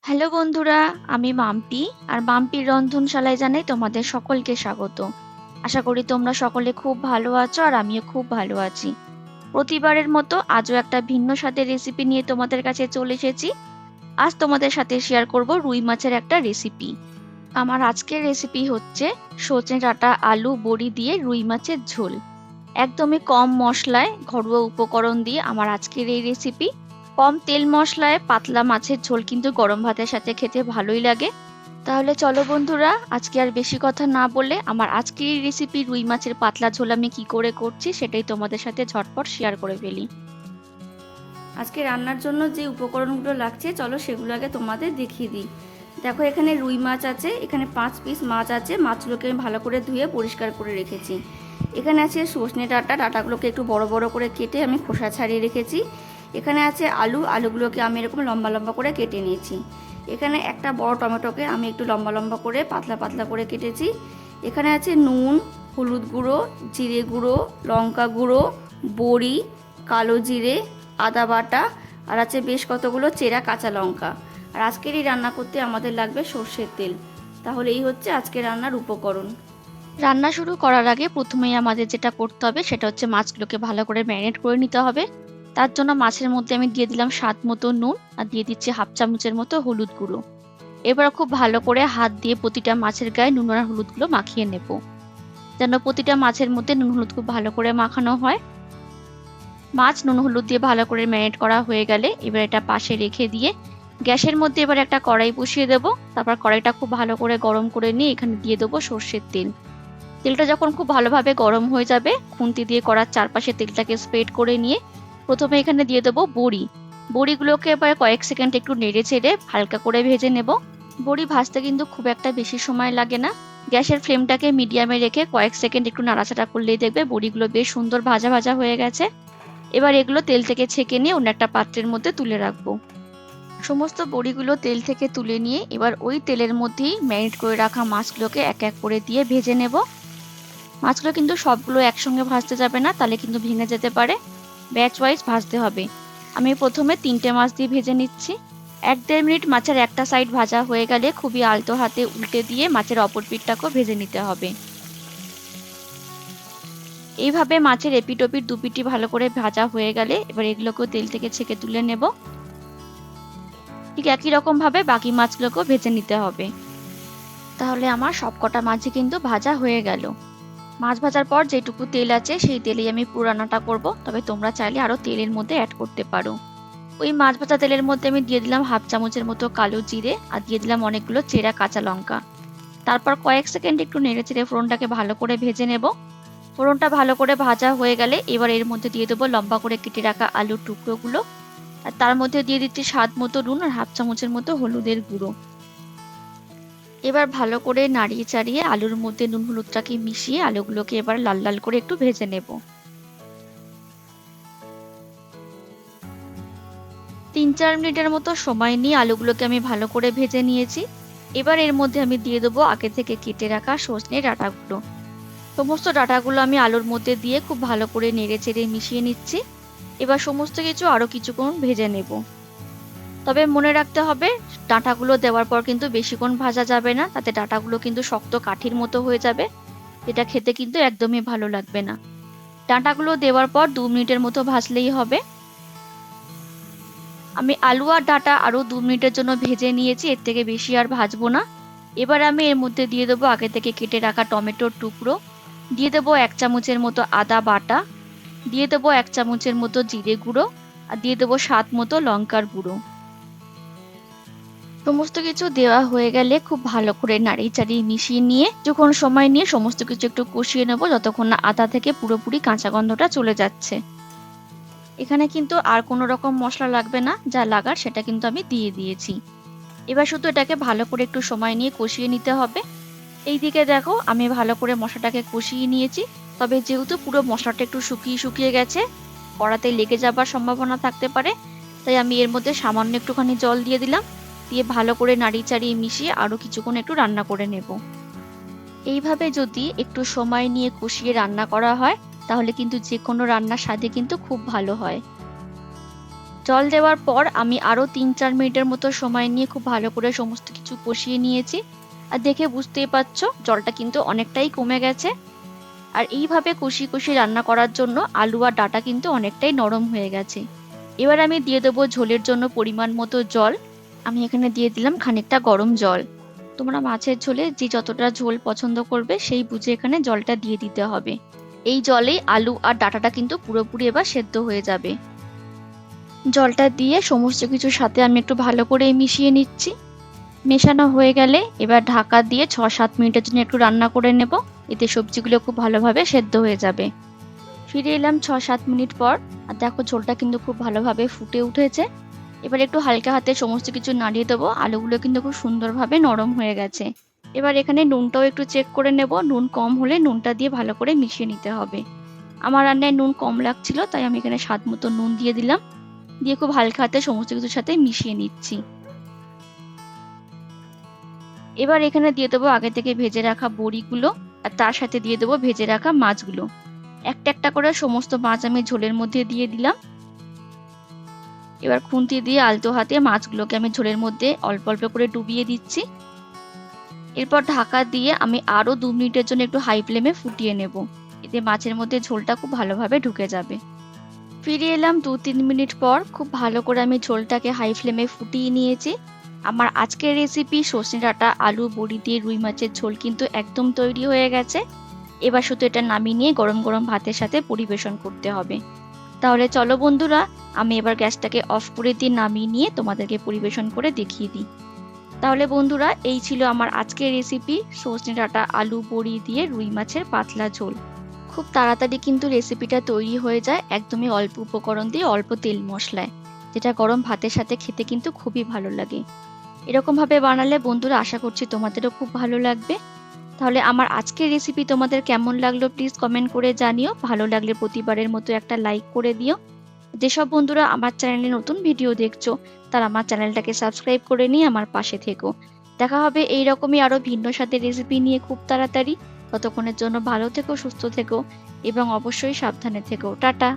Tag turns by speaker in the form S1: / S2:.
S1: Hello বন্ধুরা, আমি মাম্পি আর মাম্পির রন্ধনশালায় জানাই তোমাদের সকলকে স্বাগত। আশা করি তোমরা সকলে খুব ভালো আছো আর আমিও খুব ভালো আছি। প্রতিবারের মতো আজও একটা ভিন্ন স্বাদের রেসিপি নিয়ে তোমাদের কাছে চলে এসেছি। আজ তোমাদের সাথে শেয়ার করব রুই মাছের একটা রেসিপি। আমার আজকের রেসিপি হচ্ছে সজনে ডাঁটা আলু বড়ি দিয়ে রুই মাছের ঝোল। একদমই কম মশলায় ঘরোয়া উপকরণ দিয়ে আমার আজকের এই রেসিপি। কম তেল মশলায় পাতলা মাছের ঝোল কিন্তু গরম ভাতের সাথে খেতে ভালোই লাগে। তাহলে চলো বন্ধুরা, আজকে আর বেশি কথা না বলে আমার আজকের এই রেসিপি রুই মাছের পাতলা ঝোল আমি কি করে করছি সেটাই তোমাদের সাথে ঝটপট শেয়ার করে ফেলি। আজকে রান্নার জন্য যে উপকরণগুলো লাগছে চলো সেগুলো আগে তোমাদের দেখিয়ে দিই। দেখো, এখানে রুই মাছ আছে, এখানে 5 পিস মাছ আছে। মাছগুলোকে আমি ভালো করে ধুয়ে পরিষ্কার করে রেখেছি। এখানে আছে সজনে ডাঁটাগুলোকে একটু বড় বড় করে কেটে আমি খোসা ছাড়িয়ে রেখেছি। এখানে আছে আলুগুলোকে আমি এরকম লম্বা লম্বা করে কেটে নিয়েছি। এখানে একটা বড় টমেটোকে আমি একটু লম্বা লম্বা করে পাতলা পাতলা করে কেটেছি। এখানে আছে নুন, হলুদ গুঁড়ো, জিরে গুঁড়ো, লঙ্কা গুঁড়ো, বড়ি, কালো জিরে, আদা বাটা, আর আছে বেশ কতগুলো চেরা কাঁচা লঙ্কা। আর আজকের এই রান্না করতে আমাদের লাগবে সর্ষের তেল। তাহলে এই হচ্ছে আজকে রান্নার উপকরণ। রান্না শুরু করার আগে প্রথমেই আমাদের যেটা করতে হবে সেটা হচ্ছে মাছগুলোকে ভালো করে ম্যারিনেট করে নিতে হবে। তার জন্য মাছের মধ্যে আমি দিয়ে দিলাম স্বাদ মতো নুন আর দিয়ে দিচ্ছি হাফ চামচের মতো হলুদ গুঁড়ো। এবার খুব ভালো করে হাত দিয়ে প্রতিটা মাছের গায়ে নুন আর হলুদগুলো মাখিয়ে নেব, যেন প্রতিটা মাছের মধ্যে নুন হলুদ খুব ভালো করে মাখানো হয়। মাছ নুন হলুদ দিয়ে ভালো করে ম্যারিনেট করা হয়ে গেলে এবার এটা পাশে রেখে দিয়ে গ্যাসের মধ্যে এবার একটা কড়াই বসিয়ে দেবো। তারপর কড়াইটা খুব ভালো করে গরম করে নিয়ে এখানে দিয়ে দেবো সর্ষের তেল। তেলটা যখন খুব ভালোভাবে গরম হয়ে যাবে, খুন্তি দিয়ে কড়ার চারপাশে তেলটাকে স্প্রেড করে নিয়ে প্রথমে এখানে দিয়ে দেবো বড়ি। বড়িগুলোকে এবার কয়েক সেকেন্ড একটু নেড়ে চেড়ে হালকা করে ভেজে নেব। বড়ি ভাজতে কিন্তু খুব একটা বেশি সময় লাগে না। গ্যাসের ফ্লেমটাকে মিডিয়ামে রেখে কয়েক সেকেন্ড একটু নাড়াচাড়া করলেই দেখবে বড়িগুলো বেশ সুন্দর ভাজা ভাজা হয়ে গেছে। এবার এগুলো তেল থেকে ছেঁকে নিয়ে অন্য একটা পাত্রের মধ্যে তুলে রাখবো। সমস্ত বড়িগুলো তেল থেকে তুলে নিয়ে এবার ওই তেলের মধ্যেই ম্যারিনেট করে রাখা মাছগুলোকে এক এক করে দিয়ে ভেজে নেব। মাছগুলো কিন্তু সবগুলো একসঙ্গে ভাজতে যাবে না, তাহলে কিন্তু ভেঙে যেতে পারে। ব্যাচ ওয়াইজ ভাজতে হবে। আমি প্রথমে 3টে মাছ দিয়ে ভেজে নিচ্ছি। 1-1.5 মিনিট মাছের একটা সাইড ভাজা হয়ে গেলে খুবই আলতো হাতে উল্টে দিয়ে মাছের অপর পিঠটাকেও ভেজে নিতে হবে। এইভাবে মাছের এপিট ওপিট দুপিটি ভালো করে ভাজা হয়ে গেলে এবার এগুলোকেও তেল থেকে ছেঁকে তুলে নেব। ঠিক একই রকম ভাবে বাকি মাছগুলোকেও ভেজে নিতে হবে। তাহলে আমার সবকটা মাছই কিন্তু ভাজা হয়ে গেল। মাছ ভাজার পর যেটুকু তেল আছে সেই তেলেই আমি পুরো রান্নাটা করব, তবে তোমরা চাইলে আরো তেলের মধ্যে অ্যাড করতে পারো। ওই মাছ ভাজা তেলের মধ্যে আমি দিয়ে দিলাম হাফ চামচের মতো কালো জিরে আর দিয়ে দিলাম অনেকগুলো চেরা কাঁচা লঙ্কা। তারপর কয়েক সেকেন্ড একটু নেড়ে চেড়ে ফোড়নটাকে ভালো করে ভেজে নেব। ফোড়নটা ভালো করে ভাজা হয়ে গেলে এবার এর মধ্যে দিয়ে দেবো লম্বা করে কেটে রাখা আলুর টুকরোগুলো। আর তার মধ্যে দিয়ে দিচ্ছি স্বাদ মতো নুন আর হাফ চামচের মতো হলুদের গুঁড়ো। এবার ভালো করে নাড়িয়ে চাড়িয়ে আলুর মধ্যে নুন হলুদটাকে মিশিয়ে আলুগুলোকে এবার লাল লাল করে একটু ভেজে নেব। 3-4 মিনিটের মতো সময় নিয়ে আলুগুলোকে আমি ভালো করে ভেজে নিয়েছি। এবার এর মধ্যে আমি দিয়ে দেবো আগে থেকে কেটে রাখা সজনে ডাঁটাগুলো। সমস্ত ডাঁটাগুলো আমি আলুর মধ্যে দিয়ে খুব ভালো করে নেড়ে চেড়ে মিশিয়ে নিচ্ছি। এবার সমস্ত কিছু আরো কিছুক্ষণ ভেজে নেব। তবে মনে রাখতে হবে, ডাঁটাগুলো দেওয়ার পর কিন্তু বেশিক্ষণ ভাজা যাবে না, তাতে ডাঁটাগুলো কিন্তু শক্ত কাঠির মতো হয়ে যাবে, এটা খেতে কিন্তু একদমই ভালো লাগবে না। ডাঁটাগুলো দেওয়ার পর 2 মিনিটের মতো ভাজলেই হবে। আমি আলু আর ডাঁটা আরো 2 মিনিটের জন্য ভেজে নিয়েছি, এর থেকে বেশি আর ভাজবো না। এবার আমি এর মধ্যে দিয়ে দেবো আগে থেকে কেটে রাখা টমেটোর টুকরো, দিয়ে দেবো 1 চামচের মতো আদা বাটা, দিয়ে দেবো 1 চামচের মতো জিরে গুঁড়ো আর দিয়ে দেবো স্বাদ মতো লঙ্কার গুঁড়ো। সমস্ত কিছু দেওয়া হয়ে গেলে খুব ভালো করে নাড়িয়ে চাড়িয়ে মিশিয়ে নিয়ে যখন সময় নিয়ে সমস্ত কিছু একটু কষিয়ে নেব, যতক্ষণ না আদা থেকে পুরোপুরি কাঁচা গন্ধটা চলে যাচ্ছে। এখানে কিন্তু আর কোনো রকম মশলা লাগবে না, যা লাগার সেটা কিন্তু আমি দিয়ে দিয়েছি। এবার শুধু এটাকে ভালো করে একটু সময় নিয়ে কষিয়ে নিতে হবে। এইদিকে দেখো, আমি ভালো করে মশলাটাকে কষিয়ে নিয়েছি, তবে যেহেতু পুরো মশলাটা একটু শুকিয়ে শুকিয়ে গেছে, কড়াতে লেগে যাবার সম্ভাবনা থাকতে পারে, তাই আমি এর মধ্যে সামান্য একটুখানি জল দিয়ে দিলাম। দিয়ে ভালো করে নাড়িয়ে চাড়িয়ে মিশিয়ে আরো কিছুক্ষণ একটু রান্না করে নেব। এইভাবে যদি একটু সময় নিয়ে কষিয়ে রান্না করা হয় তাহলে কিন্তু যে কোনো রান্নার স্বাদে কিন্তু খুব ভালো হয়। জল দেওয়ার পর আমি আরো 3-4 মিনিটের মতো সময় নিয়ে খুব ভালো করে সমস্ত কিছু কষিয়ে নিয়েছি। আর দেখে বুঝতেই পারছো জলটা কিন্তু অনেকটাই কমে গেছে। আর এইভাবে কষিয়ে কষিয়ে রান্না করার জন্য আলু আর ডাঁটা কিন্তু অনেকটাই নরম হয়ে গেছে। এবার আমি দিয়ে দেবো ঝোলের জন্য পরিমাণ মতো জল। আমি এখানে দিয়ে দিলাম খানিকটা গরম জল। তোমরা মাছের ঝোলে যে যতটা ঝোল পছন্দ করবে সেই বুঝে এখানে জলটা দিয়ে দিতে হবে। এই জলেই আলু আর ডাঁটাটা কিন্তু পুরোপুরি এবার সেদ্ধ হয়ে যাবে। জলটা দিয়ে সমস্ত কিছুর সাথে আমি একটু ভালো করে মিশিয়ে নিচ্ছি। মেশানো হয়ে গেলে এবার ঢাকা দিয়ে 6-7 মিনিটের জন্য একটু রান্না করে নেব। এতে সবজিগুলো খুব ভালোভাবে সেদ্ধ হয়ে যাবে। ফিরে এলাম 6-7 মিনিট পর। আর দেখো ঝোলটা কিন্তু খুব ভালোভাবে ফুটে উঠেছে। এবার একটু হালকা হাতে সমস্ত কিছু নাড়িয়ে দেবো। আলুগুলো কিন্তু খুব সুন্দরভাবে নরম হয়ে গেছে। এবার এখানে নুনটাও একটু চেক করে নেব। নুন কম হলে নুনটা দিয়ে ভালো করে মিশিয়ে নিতে হবে। আমার রান্নায় নুন কম লাগছিল, তাই আমি এখানে স্বাদ মতো নুন দিয়ে দিলাম। দিয়ে খুব হালকা হাতে সমস্ত কিছুর সাথে মিশিয়ে নিচ্ছি। এবার এখানে দিয়ে দেবো আগে থেকে ভেজে রাখা বড়িগুলো, আর তার সাথে দিয়ে দেবো ভেজে রাখা মাছগুলো। একটা একটা করে সমস্ত মাছ আমি ঝোলের মধ্যে দিয়ে দিলাম। এবার খুন্তি দিয়ে আলতো হাতে মাছগুলোকে আমি ঝোলের মধ্যে অল্প অল্প করে ডুবিয়ে দিচ্ছি। এরপর ঢাকা দিয়ে আমি আরো 2 মিনিটের জন্য একটু হাই ফ্লেমে ফুটিয়ে নেব। এতে মাছের মধ্যে ঝোলটা খুব ভালোভাবে ঢুকে যাবে। ফিরে এলাম 2-3 মিনিট পর। খুব ভালো করে আমি ঝোলটাকে হাই ফ্লেমে ফুটিয়ে নিয়েছি। আমার আজকের রেসিপি সজনে ডাঁটা আলু বড়ি দিয়ে রুই মাছের ঝোল কিন্তু একদম তৈরি হয়ে গেছে। এবার শুধু এটা নামিয়ে নিয়ে গরম গরম ভাতের সাথে পরিবেশন করতে হবে। তাহলে চলো বন্ধুরা, আমি এবার গ্যাসটাকে অফ করে দিয়ে নামিয়ে নিয়ে তোমাদেরকে পরিবেশন করে দেখিয়ে দিই। তাহলে বন্ধুরা, এই ছিল আমার আজকের রেসিপি সজনে ডাঁটা আলু বড়ি দিয়ে রুই মাছের পাতলা ঝোল। খুব তাড়াতাড়ি কিন্তু রেসিপিটা তৈরি হয়ে যায়, একদমই অল্প উপকরণ দিয়ে অল্প তেল মশলায়, যেটা গরম ভাতের সাথে খেতে কিন্তু খুবই ভালো লাগে। এরকম ভাবে বানালে বন্ধুরা আশা করছি তোমাদেরও খুব ভালো লাগবে। তাহলে আমার আজকের রেসিপি তোমাদের কেমন লাগলো প্লিজ কমেন্ট করে জানিও। ভালো লাগলে প্রতিবারের মতো একটা লাইক করে দিও। যেসব বন্ধুরা আমার চ্যানেলে নতুন ভিডিও দেখছো তারা আমার চ্যানেলটাকে সাবস্ক্রাইব করে নিয়ে আমার পাশে থেকো। দেখা হবে এইরকমই আরো ভিন্ন স্বাদের রেসিপি নিয়ে খুব তাড়াতাড়ি। ততক্ষণের জন্য ভালো থেকো, সুস্থ থেকো এবং অবশ্যই সাবধানে থেকো। টাটা।